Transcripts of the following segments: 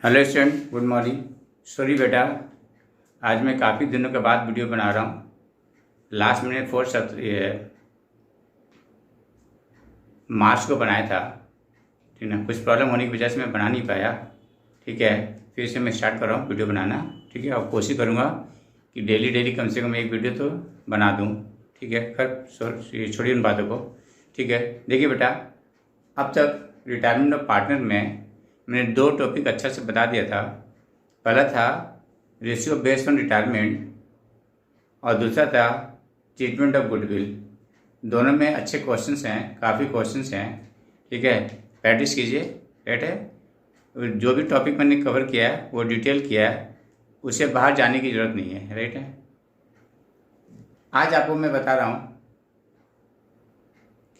Hello student, good morning. Sorry बेटा, आज मैं काफ़ी दिनों के बाद वीडियो बना रहा हूँ। लास्ट मैंने 4 मार्च को बनाया था, ठीक है। कुछ प्रॉब्लम होने की वजह से मैं बना नहीं पाया, ठीक है। फिर से मैं स्टार्ट कर रहा हूँ वीडियो बनाना, ठीक है। और कोशिश करूँगा कि डेली कम से कम एक वीडियो तो बना दूँ, ठीक है। खैर छोड़िए उन बातों को, ठीक है। देखिए बेटा, अब तक रिटायरमेंट ऑफ पार्टनर में मैंने 2 टॉपिक अच्छा से बता दिया था। पहला था रेशियो बेस्ड ऑन रिटायरमेंट और दूसरा था ट्रीटमेंट ऑफ गुडविल। दोनों में अच्छे क्वेश्चंस हैं, काफ़ी क्वेश्चंस हैं, ठीक है। प्रैक्टिस कीजिए, राइट है। जो भी टॉपिक मैंने कवर किया है वो डिटेल किया है, उससे बाहर जाने की ज़रूरत नहीं है, राइट है। आज आपको मैं बता रहा हूँ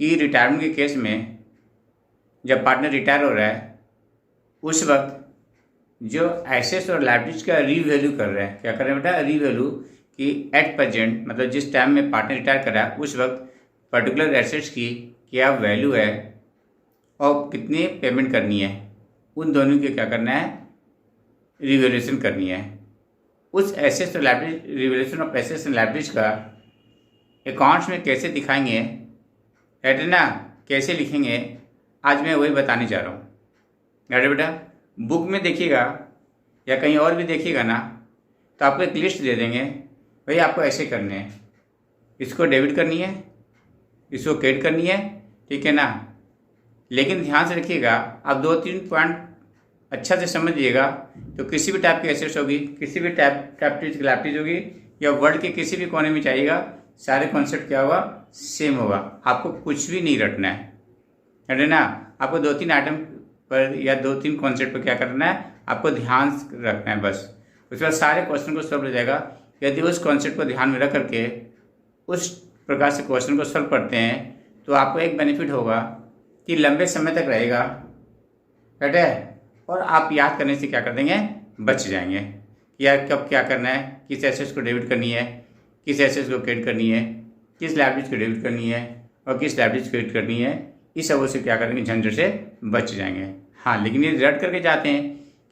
कि रिटायरमेंट के केस में जब पार्टनर रिटायर हो रहा है उस वक्त जो एसेट्स और लायबिलिटीज का रीवैल्यू कर रहे हैं, क्या कर रहे हैं बेटा, रीवैल्यू, कि एट प्रेजेंट मतलब जिस टाइम में पार्टनर रिटायर कर रहा है उस वक्त पर्टिकुलर एसेट्स की क्या वैल्यू है और कितनी पेमेंट करनी है, उन दोनों की क्या करना है, रिवैल्यूएशन करनी है। उस एसेट्स और liability, revaluation of assets and liabilities का अकाउंट्स में कैसे दिखाएंगे, राइट है ना, कैसे लिखेंगे, आज मैं वही बताने जा रहा हूँ, राइट बेटा। बुक में देखिएगा या कहीं और भी देखिएगा ना, तो आपको एक लिस्ट दे देंगे, भाई आपको ऐसे करने हैं, इसको डेबिट करनी है, इसको क्रेडिट करनी है, ठीक है ना। लेकिन ध्यान से रखिएगा, आप 2-3 पॉइंट अच्छा से समझिएगा, तो किसी भी टाइप की एसेट्स होगी, किसी भी टाइप की लायबिलिटीज होगी, या वर्ल्ड के किसी भी कोने में जाइएगा, सारे कॉन्सेप्ट क्या होगा, सेम होगा। आपको कुछ भी नहीं रटना है ना। आपको 2-3 आइटम पर या 2-3 कॉन्सेप्ट पर क्या करना है, आपको ध्यान रखना है बस। उसके बाद सारे क्वेश्चन को सॉल्व हो जाएगा। यदि उस कॉन्सेप्ट को ध्यान में रख करके उस प्रकार से क्वेश्चन को सॉल्व करते हैं तो आपको एक बेनिफिट होगा कि लंबे समय तक रहेगा, राइट है। और आप याद करने से क्या कर देंगे, बच जाएंगे। यार कब क्या करना है, किस एसेट्स को डेबिट करनी है, किस एसेट्स को क्रेडिट करनी है, किस लायबिलिटीज को डेबिट करनी है और किस लायबिलिटीज को क्रेडिट करनी है, इस सब से क्या करेंगे, झंझट से बच जाएंगे। हाँ, लेकिन ये रट करके जाते हैं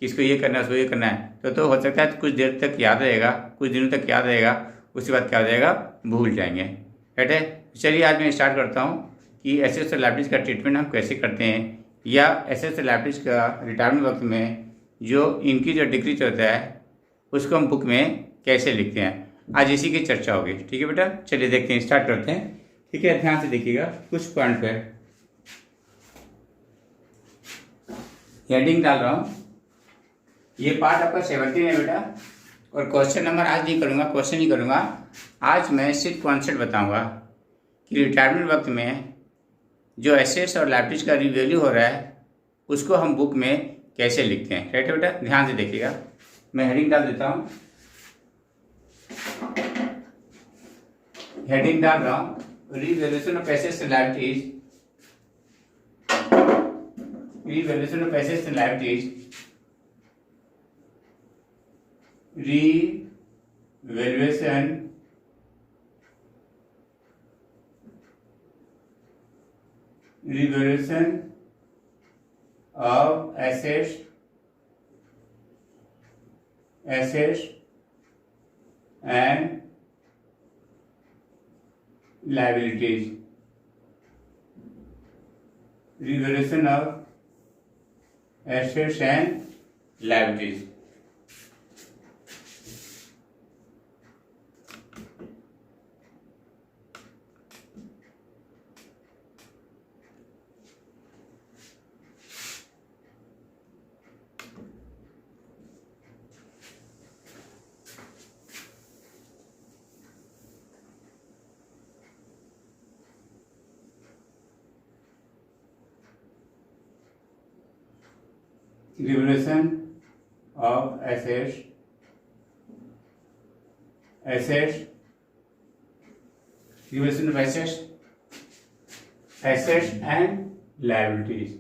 कि इसको ये करना है, उसको ये करना है, तो हो सकता है कुछ देर तक याद रहेगा, कुछ दिनों तक याद रहेगा, उसके बाद क्या हो जाएगा, भूल जाएंगे, राइट है। चलिए आज मैं स्टार्ट करता हूँ कि एसेट्स और लायबिलिटीज का ट्रीटमेंट हम कैसे करते हैं, या एसेट्स और लायबिलिटीज का रिटायरमेंट वक्त में जो इंक्रीज और डिक्रीज होता है उसको हम बुक में कैसे लिखते हैं। आज इसी की चर्चा होगी, ठीक है बेटा। चलिए देखते हैं, स्टार्ट करते हैं, ठीक है। ध्यान से देखिएगा, कुछ पॉइंट पे हेडिंग डाल रहा हूँ। ये पार्ट आपका 17 है बेटा, और क्वेश्चन नंबर आज नहीं करूँगा, क्वेश्चन नहीं करूँगा। आज मैं सिर्फ कॉन्सेप्ट बताऊँगा कि रिटायरमेंट वक्त में जो एसेट्स और लायबिलिटीज का रिवैल्यू हो रहा है उसको हम बुक में कैसे लिखते हैं, राइट है बेटा। ध्यान से देखिएगा, मैं हेडिंग डाल देता हूँ, हेडिंग डाल रहा हूँ, revaluation of assets and liabilities, revaluation of assets and liabilities, revaluation of assets and liabilities, revaluation of assets and liabilities। Revaluation of assets, revaluation of assets and liabilities,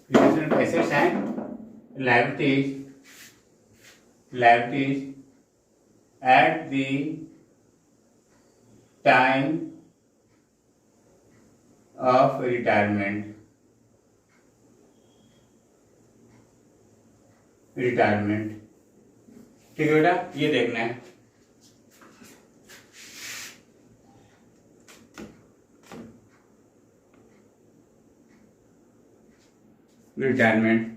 revaluation of assets and liabilities at the time of retirement, ठीक है बेटा, ये देखना है। Retirement,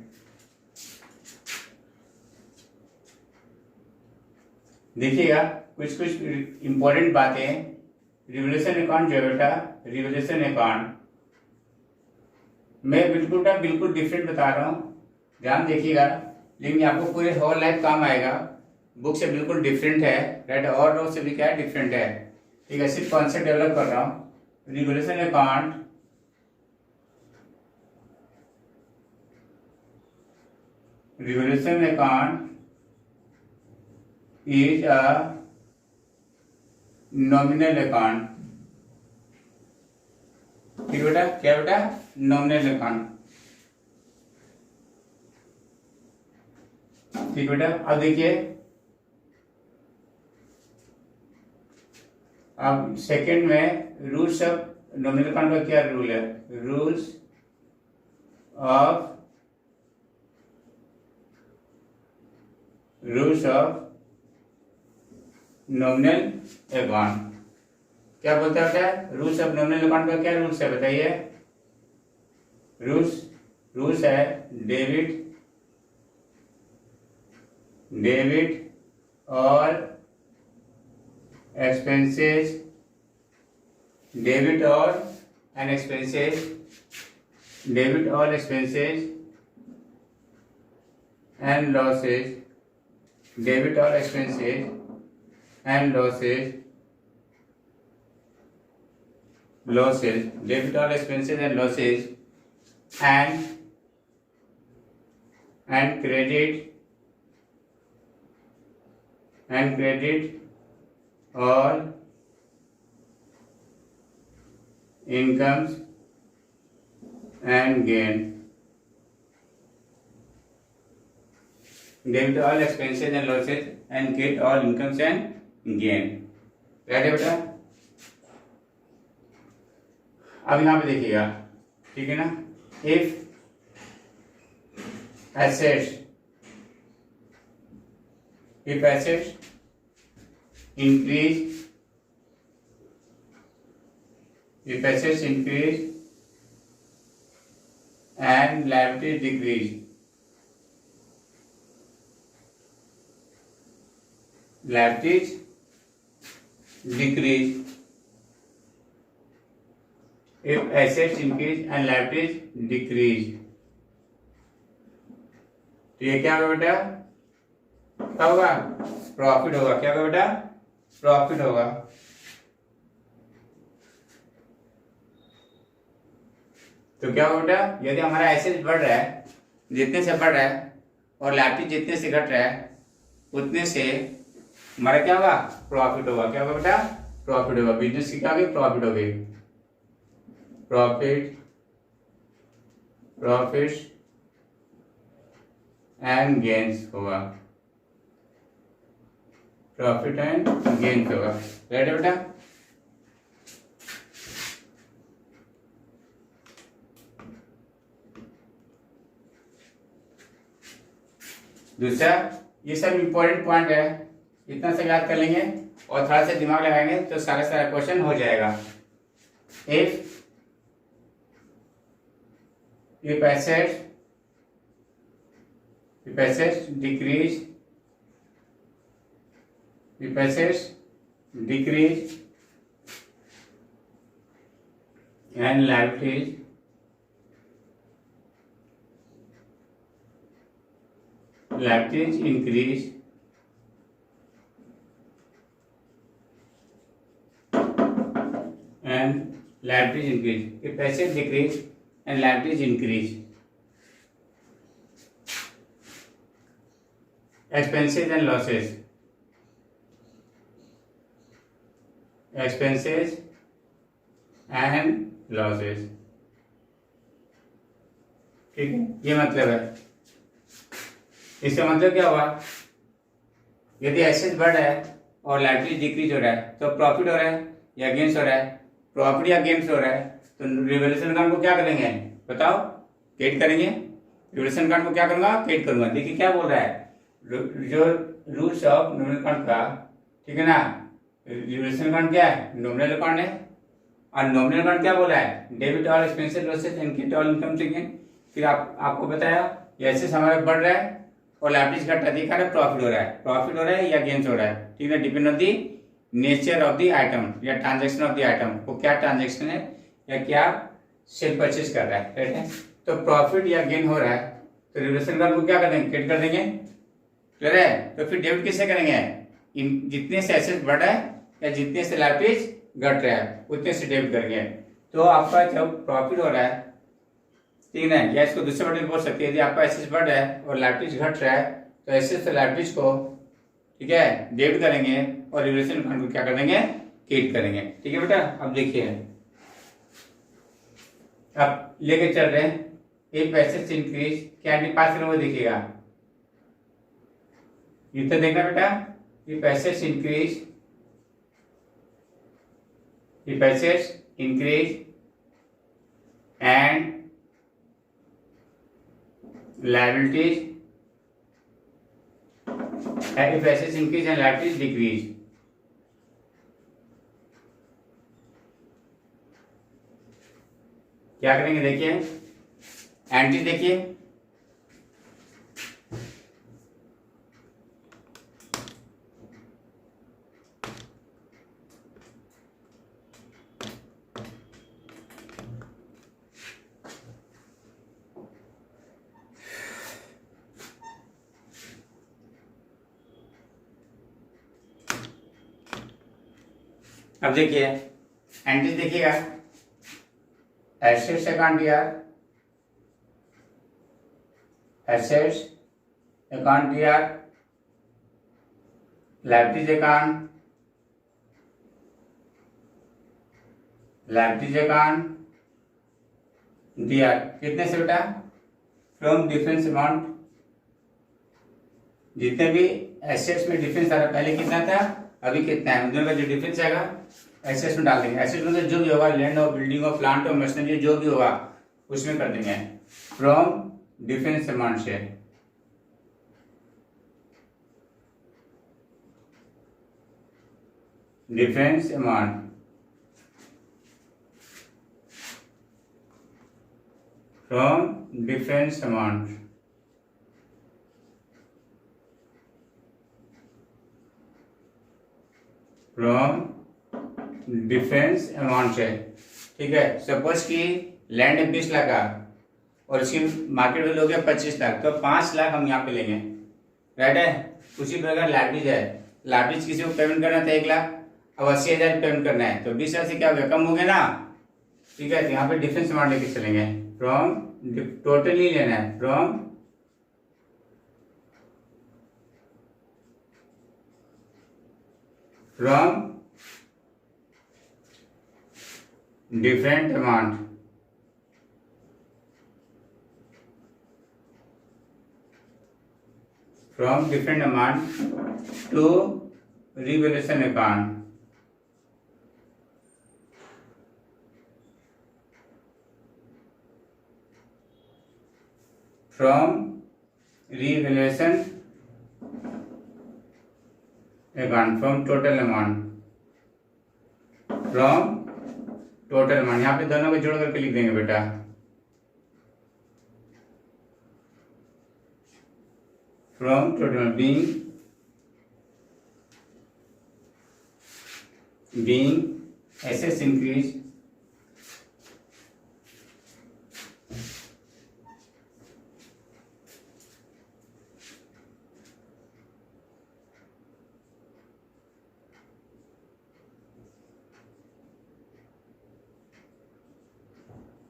देखिएगा कुछ कुछ important बातें। रिवोल्यूशन अकाउंट जो है बेटा, रिवोल्यूशन अकाउंट मैं बिल्कुल डिफरेंट बता रहा हूँ, ध्यान देखिएगा, लेकिन आपको पूरे होल लाइफ काम आएगा। बुक से बिल्कुल डिफरेंट है, राइट, और रो से भी क्या है, डिफरेंट है, ठीक है। सिर्फ कॉन्सेप्ट डेवलप कर रहा हूँ। Revolution account is a nominal account, ठीक बेटा, क्या बेटा, नॉमिनल अकाउंट, ठीक बेटा। अब देखिए, अब सेकंड में रूल्स ऑफ नॉमिनल अकाउंट का क्या रूल है, रूल्स ऑफ नॉमिनल अकाउंट, क्या बोलता है, रूल्स ऑफ नॉमिनल अकाउंट का क्या रूल्स है बताइए। रूल्स है डेबिट और एक्सपेंसेस, डेबिट और एक्सपेंसेस एंड लॉसेस, डेबिट और एक्सपेंसेस एंड लॉसेस, डेबिट और expenses and losses and credit और incomes and gain, debit all expenses and losses and credit all incomes and gain, right है बेटा। अब यहां पे देखिएगा, ठीक है ना, if assets increase and liabilities decrease, if assets increase and liabilities decrease, तो ये क्या होगा बेटा, क्या होगा, प्रॉफिट होगा, क्या होगा बेटा, प्रॉफिट होगा। तो क्या होगा बेटा, यदि हमारा एसेट बढ़ रहा है, जितने से बढ़ रहा है, और लाइबिलिटी जितने से घट रहा है, उतने से हमारा क्या होगा, प्रॉफिट होगा, क्या होगा बेटा, प्रॉफिट होगा। बिजनेस की क्या होगी, प्रॉफिट होगी, प्रॉफिट एंड गेन्स होगा, प्रॉफिट एंड गेन्स होगा, राइट है बेटा। दूसरा, ये सब इंपॉर्टेंट पॉइंट है, इतना से याद कर लेंगे और थोड़ा सा दिमाग लगाएंगे तो सारा क्वेश्चन हो जाएगा। If assets decrease and liabilities increase and liabilities increase, if assets decrease and liabilities increase, expenses and losses, ठीक है, ये मतलब है। इसका मतलब क्या हुआ, यदि एसेट्स बढ़ रहा है और लायबिलिटी डिक्रीज हो रहा है तो प्रॉफिट हो रहा है या गेन्स हो रहा है, प्रॉफिट या गेन्स हो रहा है तो रिवोल्यूशन अकाउंट को क्या करेंगे बताओ, क्रिएट करेंगे। रिवोल्यूशन अकाउंट को क्या करूंगा, क्रिएट करूंगा। देखिए क्या बोल रहा है, जो रूल्स ऑफ नॉमिनल अकाउंट का, ठीक है ना। रिवोल्यूशन अकाउंट क्या है, नॉमिनल अकाउंट है। और नॉमिनल अकाउंट क्या बोला है, debit all expenses losses and credit all income gain. फिर आपको बताया ऐसे हमारा बढ़ रहा है और लाइबिलिटीज घट रहा है, दिखा रहा है प्रॉफिट हो रहा है, प्रॉफिट हो रहा है या गेन्स हो रहा है, ठीक है। Depend on the nature of the item या ट्रांजेक्शन ऑफ द आइटम, वो क्या ट्रांजेक्शन है या क्या सेल परचेज कर रहा है, राइट है। तो प्रॉफिट या गेन हो रहा है तो रिवोल्यूशन अकाउंट को क्या कर देंगे, क्रेडिट कर देंगे, क्लियर है। तो फिर डेबिट किससे करेंगे, जितने से एसेट बढ़ रहा है या जितने से लाइबिलिटीज घट रहा है उतने से डेबिट करेंगे। तो आपका जब प्रॉफिट हो रहा है, ठीक है, या इसको दूसरे वर्ड में बोल सकते हैं, यदि आपका एसेट बढ़ रहा है और लाइबिलिटीज घट रहा है तो एसेट से लाइबिलिटीज को, ठीक है, डेबिट करेंगे और रिवोल्यूशन अकाउंट को क्या कर देंगे, क्रेडिट करेंगे, ठीक है बेटा। अब देखिए, अब लेके चल रहे हैं एक एसेट्स इंक्रीज, क्या पास करेंगे देखिएगा, ये तो देखना बेटा, if assets increase, if assets increase and liabilities, if assets increase and liabilities decrease, क्या करेंगे देखिए, एंट्री देखिए, अब देखिए एंट्री देखिएगा, एसेट्स अकाउंट यार, एसेट्स अकाउंट यार, लाइबिलिटीज अकाउंट, लाइबिलिटीज अकाउंट दिया कितने से बेटा, फ्रॉम डिफरेंस अमाउंट, जितने भी एसेट्स में डिफरेंस आ रहा है, पहले कितना था अभी कितना है, दोनों का जो डिफरेंस आएगा एसेट्स में डाल देंगे। एसेट्स में जो भी होगा, लैंड और बिल्डिंग और प्लांट और मशीनरी जो भी होगा उसमें कर देंगे फ्रॉम डिफरेंस अमाउंट से, difference amount from difference amount, from difference amount है, ठीक है। सपोज कि लैंड है 20 लाख का और इसकी मार्केट वैल्यू हो गया 25 लाख, तो 5 लाख हम यहाँ पे लेंगे, राइट है। उसी प्रकार लाइबिलिटीज है, लाइबिलिटीज किसी को पेमेंट करना था 1 लाख, अब 80,000 पेमेंट करना है, तो 20,000 से क्या हो गया, कम हो गया ना, ठीक है। तो यहाँ पे डिफरेंस अमाउंट लेके चलेंगे, फ्रॉम टोटली लेना है, from different amount, from different amount to revaluation account, from revaluation account, from total amount, from total amount, यहाँ पे दोनों को जोड़ करके लिख देंगे बेटा, from total being assets increase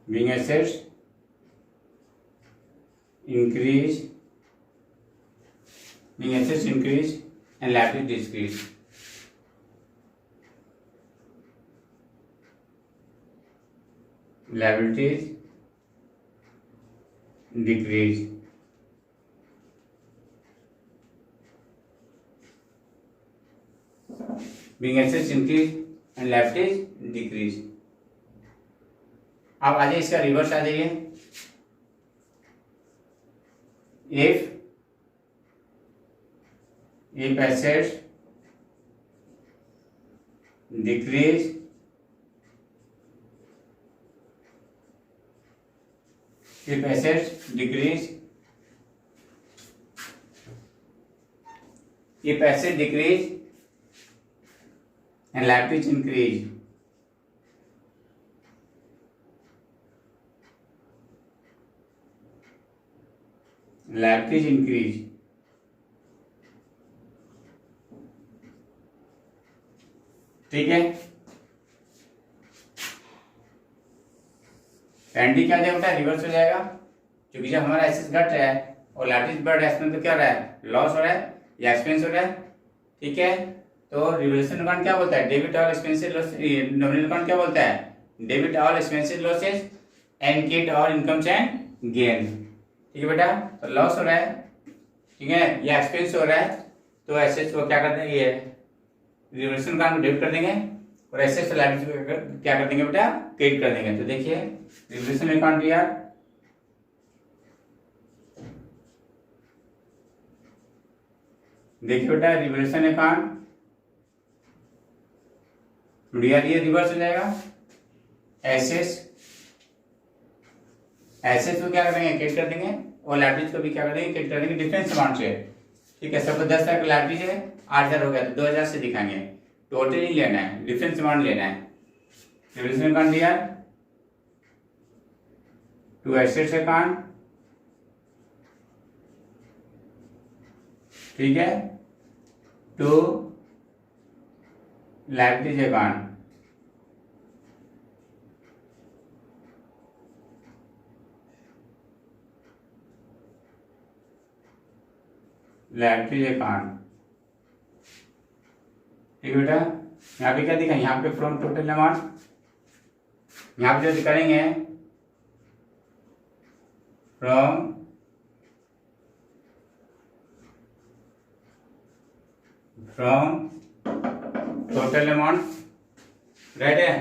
being assets increase, being assets increase and liabilities decrease, liabilities decrease, being assets increase and liabilities decrease, आप आ जाइए, इसका रिवर्स आ जाइए। If assets decrease if assets decrease if assets decrease and liabilities increase, liabilities increase, ठीक है। ND क्या हो जाएगा बेटा, रिवर्स हो जाएगा, क्योंकि जब हमारा एसेट्स घट रहा है और लायबिलिटीज बढ़ रहा है, इसमें तो क्या हो रहा है, लॉस हो रहा है या एक्सपेंस हो रहा है, ठीक है। तो रिवोल्यूशन अकाउंट क्या बोलता है, debit all expenses loss, nominal account क्या बोलता है, debit all expenses losses and credit all incomes and gain, ठीक है बेटा। तो लॉस हो रहा है, ठीक है, या एक्सपेंस हो रहा है, तो एसेट्स को क्या कर देंगे, ये रिवोल्यूशन अकाउंट में डेबिट कर देंगे और एसेट्स लायबिलिटी को क्या कर देंगे बेटा, क्रेडिट कर देंगे। तो देखिए रिवोल्यूशन अकाउंट यार, देखिए बेटा रिवोल्यूशन अकाउंट ये रिवर्स हो जाएगा, एसेट्स को क्या कर देंगे, क्रेडिट कर देंगे और लायबिलिटीज को भी क्या कर देंगे, क्रेडिट कर देंगे डिफरेंस अमाउंट से, ठीक है। सबको 10,000 की लायबिलिटीज है, 8,000 हो गया तो 2,000 से दिखाएंगे, टोटल नहीं लेना है, डिफरेंस अमाउंट लेना है। रिवोल्यूशन अकाउंट दिया टू एसेट्स अकाउंट, ठीक है, to liabilities account, liabilities account, ठीक है बेटा। यहाँ पे क्या दिखा, यहाँ पे फ्रॉम टोटल अमाउंट, यहाँ पे जो करेंगे फ्रॉम टोटल अमाउंट, राइट है,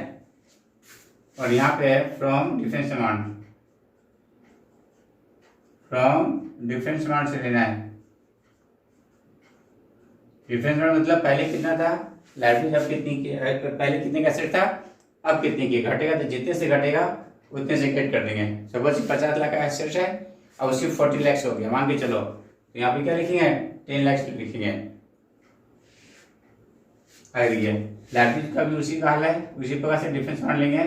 और यहाँ पे फ्रॉम डिफरेंस अमाउंट, से लेना है। डिफरेंस अमाउंट मतलब पहले कितना था लायबिलिटी, अब कितनी की, पहले कितने का एसेट था अब कितने की, घटेगा तो जितने से घटेगा उतने से क्रेडिट कर देंगे। सपोज 50 लाख का एसेट है अब उसकी 40 लाख हो गया मान के चलो, तो यहाँ पे क्या लिखेंगे, 10 लाख लिखेंगे, लायबिलिटी का भी उसी का हाल है, उसी प्रकार से डिफरेंस अमाउंट लेंगे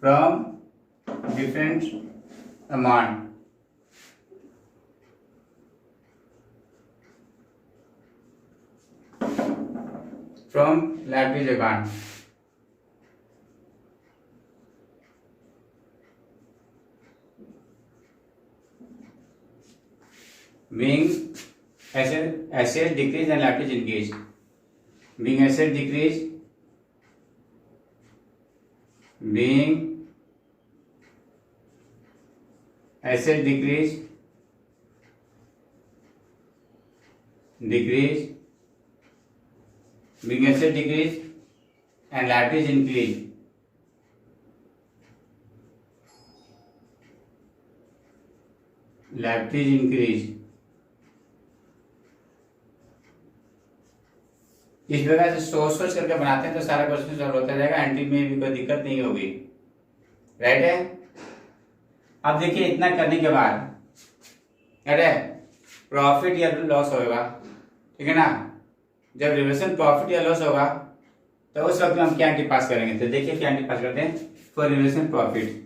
from difference amount, from liabilities account, being asset decrease and liabilities increase, being asset decrease, being asset decrease being asset decrease and liabilities increase, liabilities increase, इस प्रकार से सोच करके बनाते हैं तो सारा क्वेश्चन सॉल्व होता जाएगा, एंट्री में भी कोई दिक्कत नहीं होगी, राइट है। अब देखिए इतना करने के बाद अरे प्रॉफिट या लॉस होगा, ठीक है ना, जब रिवर्सन प्रॉफिट या लॉस होगा तो उस वक्त हम क्या एंट्री पास करेंगे, तो देखिए क्या एंट्री पास करते हैं फॉर रिवर्सन प्रॉफिट,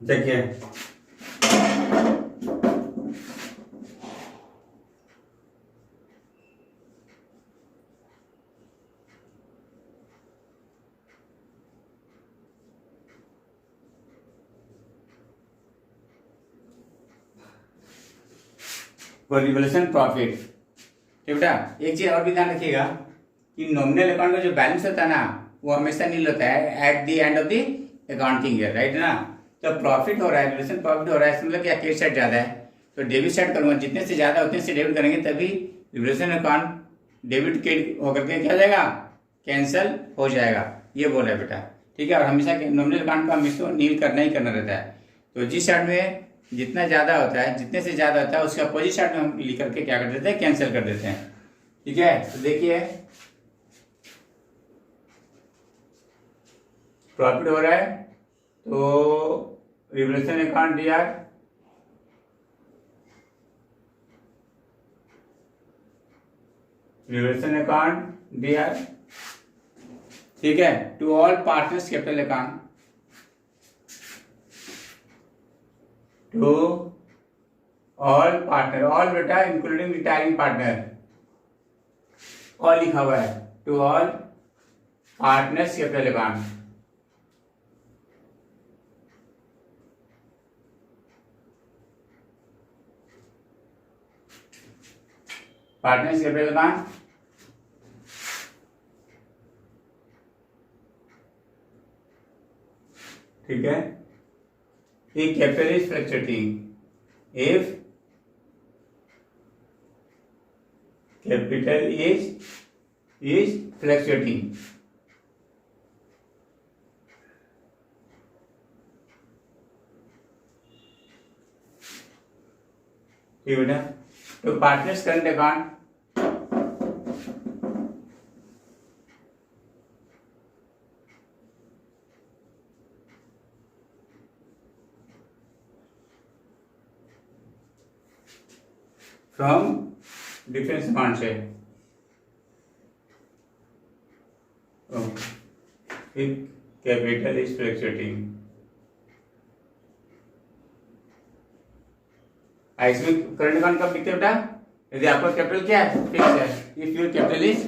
देखिए फॉर रिवोल्यूशन प्रॉफिट, ठीक बेटा। एक चीज और भी ध्यान रखिएगा कि नॉमिनल अकाउंट का जो बैलेंस होता है ना वो हमेशा नील होता है at the end of the accounting year, right ना। तो प्रॉफिट हो रहा है, रिवोल्यूशन प्रॉफिट हो रहा है, मतलब क्या क्रेडिट साइड ज़्यादा है तो डेबिट साइड करूँगा, जितने से ज़्यादा उतने से डेबिट करेंगे तभी रिवोल्यूशन अकाउंट डेबिट क्रेडिट होकर के क्या हो जाएगा, कैंसिल हो जाएगा। ये बोला है बेटा, ठीक है। और हमेशा नॉमिनल अकाउंट का हमेशा नील करना ही करना रहता है। तो जिस साइड में जितना ज़्यादा होता है, जितने से ज़्यादा होता है उसके अपोजिट साइड में हम लिख करके क्या कर देते हैं, कैंसिल कर देते हैं, ठीक है। तो देखिए प्रॉफिट हो रहा है तो रिवोल्यूशन अकाउंट दिया, रिवोल्यूशन अकाउंट दिया, ठीक है। To all partners capital account, to all partner, all बेटा इंक्लूडिंग रिटायरिंग पार्टनर, ऑल लिखा हुआ है, to all partners capital account, partners capital account, ठीक है। If capital is fluctuating, if capital is fluctuating, ठीक बेटा। तो partners current account, from difference account से, if capital is fluctuating, इसमें करंट अकाउंट कब लिखते हैं बेटा, यदि आपका कैपिटल क्या है, फिक्स है, if your capital is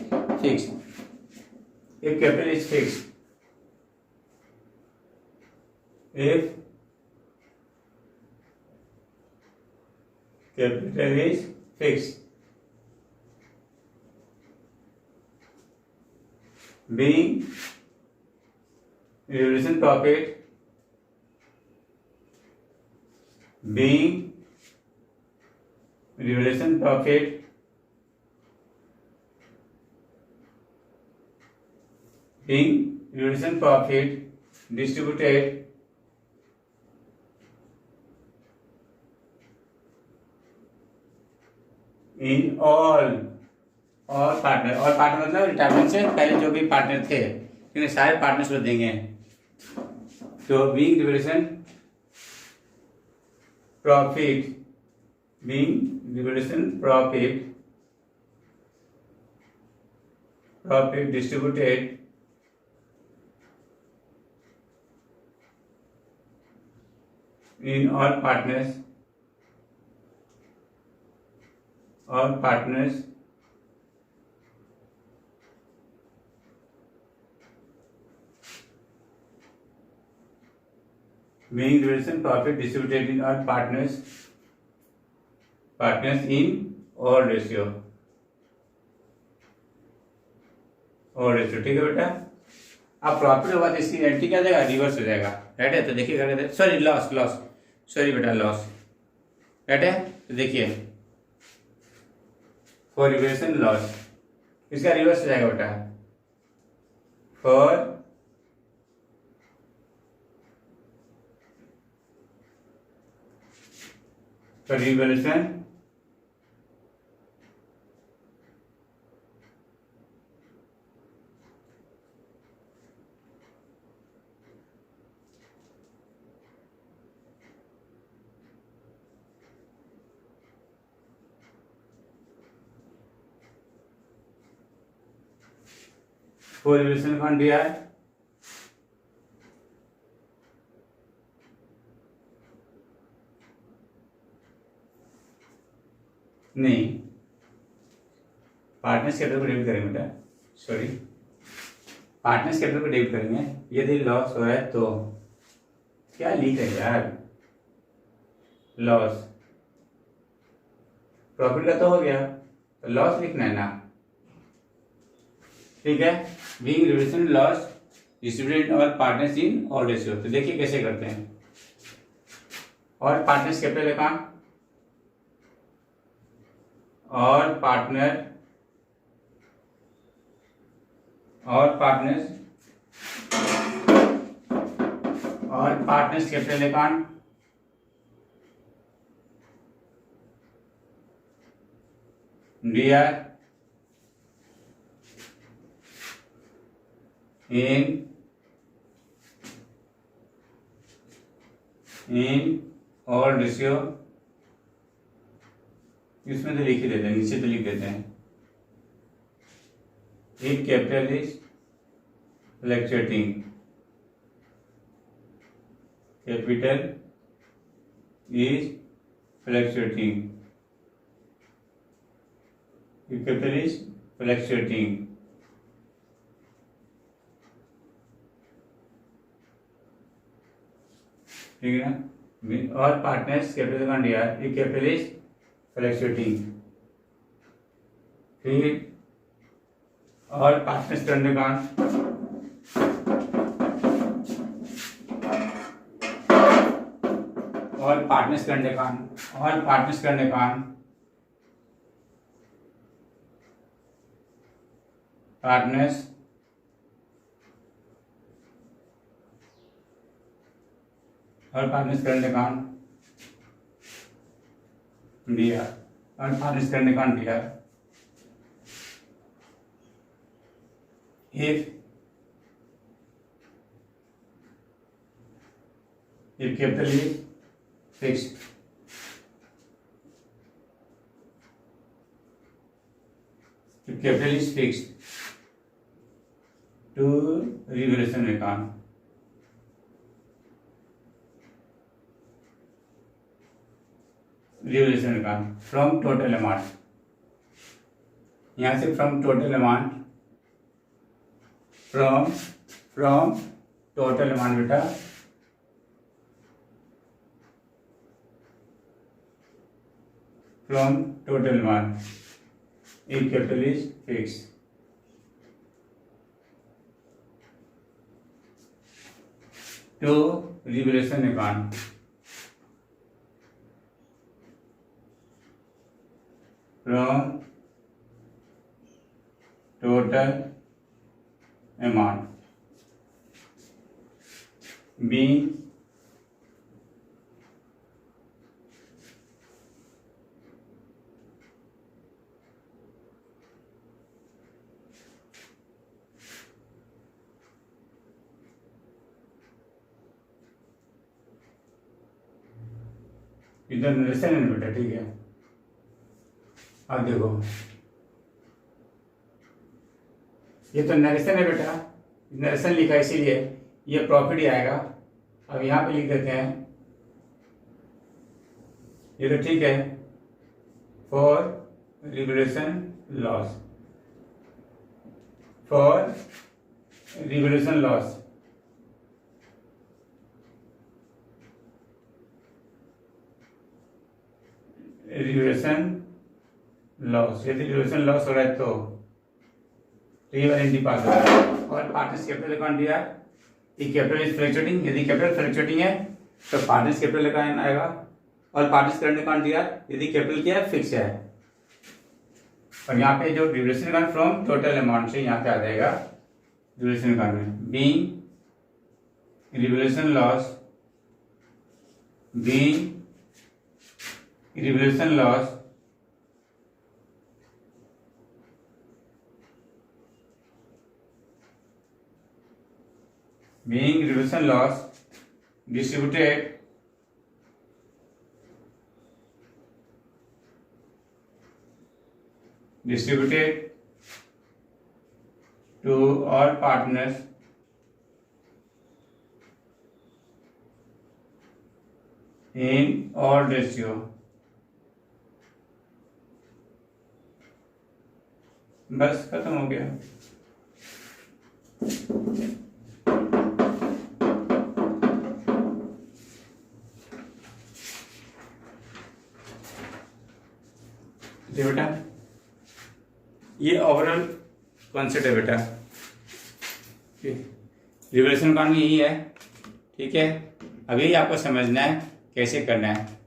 fix, if capital is fix, if capital is fix, being revolution profit, being revolution profit, being revolution profit distributed in all partner, और पार्टनर मतलब रिटायरमेंट से पहले जो भी पार्टनर थे इन्हें सारे पार्टनर्स को देंगे। तो being revolution profit, being revolution profit distributed in all partners, being revolution profit distributed in all partners in all ratio, ठीक है बेटा। अब प्रॉफिट होगा तो इसकी एंट्री क्या जाएगा, रिवर्स हो जाएगा, राइट है। तो देखिए सॉरी लॉस, सॉरी बेटा लॉस, राइट है। तो देखिए फॉर रिवर्सन लॉस, इसका रिवर्स हो जाएगा बेटा, फॉर रिवर्सन फॉर रिवर्सन कौन दिया है, नहीं पार्टनर्स कैपिटल को डेबिट करेंगे बेटा, सॉरी पार्टनर्स कैपिटल को डेबिट करेंगे। यदि लॉस हो रहा है तो क्या लिख है यार, लॉस, प्रॉफिट का तो हो गया तो लॉस लिखना है ना, ठीक है। बीइंग रिवर्सन लॉस डिस्ट्रीब्यूटेड और पार्टनर्स इन ऑल रेशियो। तो देखिए कैसे करते हैं, और पार्टनर्स कैपिटल अकाउंट, और पार्टनर्स कैपिटल अकाउंट, डियर इन और रेशियो, इसमें तो लिख ही देते हैं, नीचे तो लिख देते हैं। If capital is fluctuating, capital is fluctuating, if capital is fluctuating, ठीक है ना। और partners capital account dear if capital is fluctuating, फिर और पार्टनर्स करंट अकाउंट, और पार्टनर्स करंट अकाउंट, और पार्टनर्स करंट अकाउंट, पार्टनर्स और पार्टनर्स करंट अकाउंट दिया, और पार्टनर्स करंट अकाउंट दिया। if capital is fixed, if capital is fixed to revaluation account, revaluation account from total amount, यहाँ से from total amount, from total amount बेटा, from total amount if capital is fixed to revaluation account, from total amount being इधर narration है बेटा, ठीक है। अब देखो ये तो नरेशन है बेटा, नरेशन लिखा है इसीलिए ये प्रॉफिट ही आएगा। अब यहाँ पे लिख देते हैं, ये तो ठीक है, for revolution loss, for revolution loss, revolution loss, यदि रिवोल्यूशन लॉस हो रहा है तो ये वाला एंट्री पास हो रहा है। और पार्टनर्स कैपिटल अकाउंट दिया, ये कैपिटल इज फ्लक्चुएटिंग, यदि कैपिटल फ्लक्चुएटिंग है तो पार्टनर्स कैपिटल अकाउंट आएगा। और पार्टनर्स करंट अकाउंट दिया, यदि कैपिटल क्या है, फिक्स है। और यहाँ पे जो revolution account from total amount से यहाँ पे आ जाएगा रिवोल्यूशन अकाउंट में, being revolution loss, being revaluation loss being revaluation loss distributed to all partners in odd ratio, बस खत्म हो गया। बेटा ये ओवरऑल कॉन्सेप्ट है बेटा, रिवोल्यूशन अकाउंट में यही है, ठीक है। अब यही आपको समझना है कैसे करना है